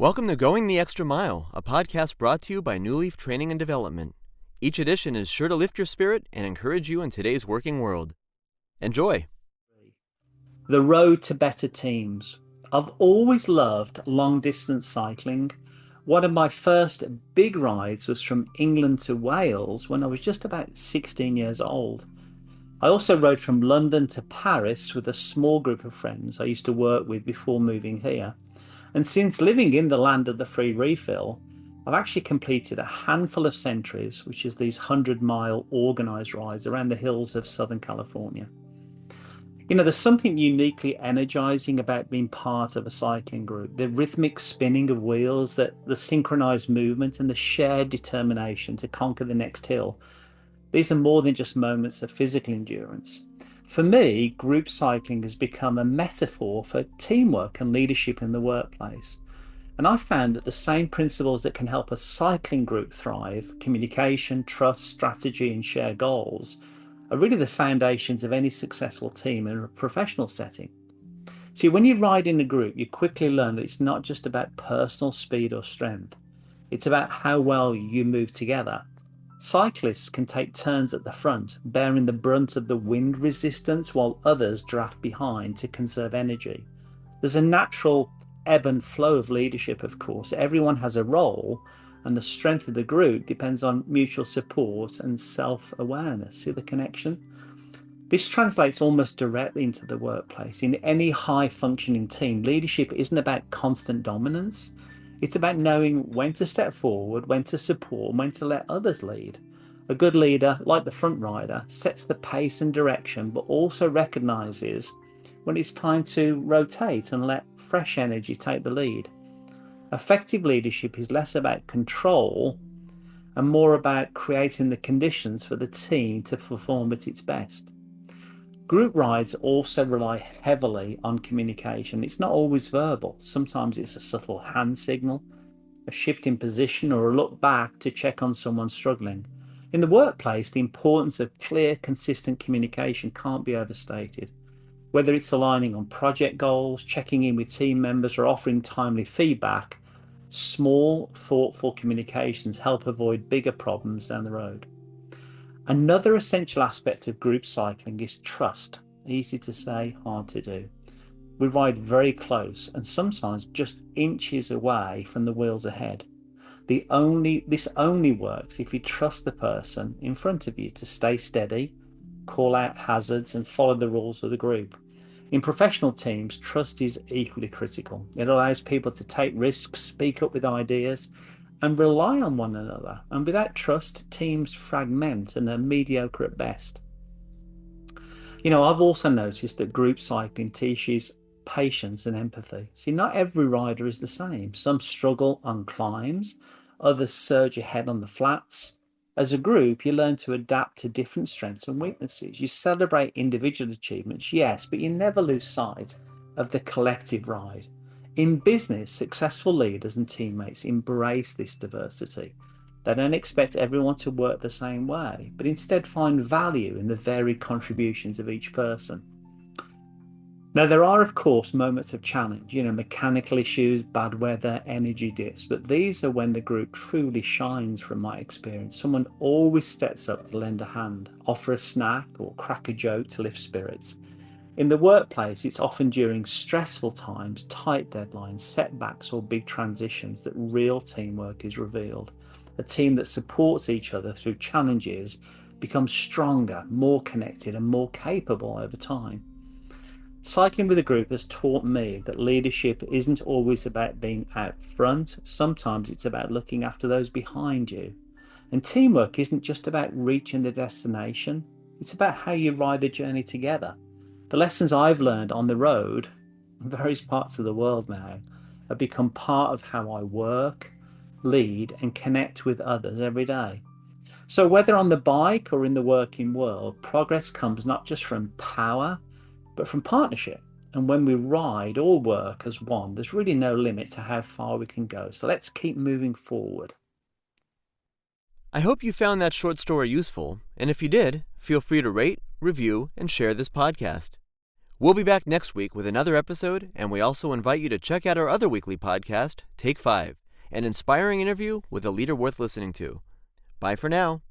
Welcome to Going the Extra Mile, a podcast brought to you by Newleaf Training and Development. Each edition is sure to lift your spirit and encourage you in today's working world. Enjoy. The road to better teams. I've always loved long-distance cycling. One of my first big rides was from England to Wales when I was just about 16 years old. I also rode from London to Paris with a small group of friends I used to work with before moving here. And since living in the land of the free refill, I've actually completed a handful of centuries, which is these 100-mile organized rides around the hills of Southern California. You know, there's something uniquely energizing about being part of a cycling group. The rhythmic spinning of wheels, the synchronized movement, and the shared determination to conquer the next hill. These are more than just moments of physical endurance. For me, group cycling has become a metaphor for teamwork and leadership in the workplace. And I found that the same principles that can help a cycling group thrive, communication, trust, strategy, and shared goals, are really the foundations of any successful team in a professional setting. See, when you ride in a group, you quickly learn that it's not just about personal speed or strength. It's about how well you move together. Cyclists can take turns at the front, bearing the brunt of the wind resistance while others draft behind to conserve energy. There's a natural ebb and flow of leadership, of course. Everyone has a role, and the strength of the group depends on mutual support and self-awareness. See the connection? This translates almost directly into the workplace. In any high-functioning team, leadership isn't about constant dominance. It's about knowing when to step forward, when to support, and when to let others lead. A good leader, like the front rider, sets the pace and direction, but also recognizes when it's time to rotate and let fresh energy take the lead. Effective leadership is less about control and more about creating the conditions for the team to perform at its best. Group rides also rely heavily on communication. It's not always verbal. Sometimes it's a subtle hand signal, a shift in position, or a look back to check on someone struggling. In the workplace, the importance of clear, consistent communication can't be overstated. Whether it's aligning on project goals, checking in with team members, or offering timely feedback, small, thoughtful communications help avoid bigger problems down the road. Another essential aspect of group cycling is trust. Easy to say, hard to do. We ride very close and sometimes just inches away from the wheels ahead. This only works if you trust the person in front of you to stay steady, call out hazards, and follow the rules of the group. In professional teams, trust is equally critical. It allows people to take risks, speak up with ideas, and rely on one another. And without trust, teams fragment and are mediocre at best. You know, I've also noticed that group cycling teaches patience and empathy. See, not every rider is the same. Some struggle on climbs, others surge ahead on the flats. As a group, you learn to adapt to different strengths and weaknesses. You celebrate individual achievements, yes, but you never lose sight of the collective ride. In business, successful leaders and teammates embrace this diversity. They don't expect everyone to work the same way, but instead find value in the varied contributions of each person. Now, there are, of course, moments of challenge, mechanical issues, bad weather, energy dips, but these are when the group truly shines from my experience. Someone always steps up to lend a hand, offer a snack, or crack a joke to lift spirits. In the workplace, it's often during stressful times, tight deadlines, setbacks, or big transitions that real teamwork is revealed. A team that supports each other through challenges becomes stronger, more connected, and more capable over time. Cycling with a group has taught me that leadership isn't always about being out front. Sometimes it's about looking after those behind you. And teamwork isn't just about reaching the destination. It's about how you ride the journey together. The lessons I've learned on the road in various parts of the world now have become part of how I work, lead, and connect with others every day. So whether on the bike or in the working world, progress comes not just from power, but from partnership. And when we ride or work as one, there's really no limit to how far we can go. So let's keep moving forward. I hope you found that short story useful, and if you did, feel free to rate, review, and share this podcast. We'll be back next week with another episode, and we also invite you to check out our other weekly podcast, Take 5, an inspiring interview with a leader worth listening to. Bye for now.